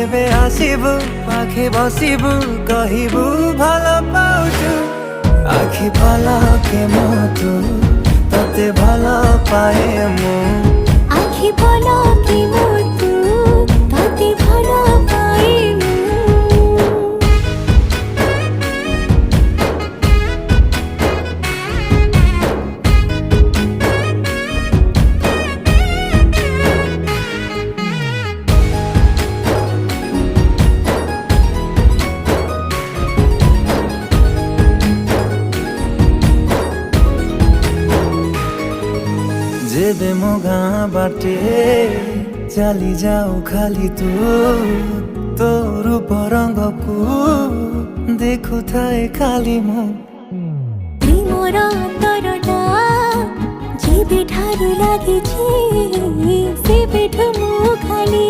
যেবে আসিবু পাখে বসিবু কহিবু ভাল পাউছু আখি পলকে মতু ততে ভাল পায়ে মু আখি পলকে মতু ততে ভাল পায়ে মু जेबे मो गाँ बाटे चली जाऊ खाली तू तो रूप रंग को देखु थाए खाली मु प्रेमर अंतरटा जेबे ठारू लागिछि सेबेठु मु खाली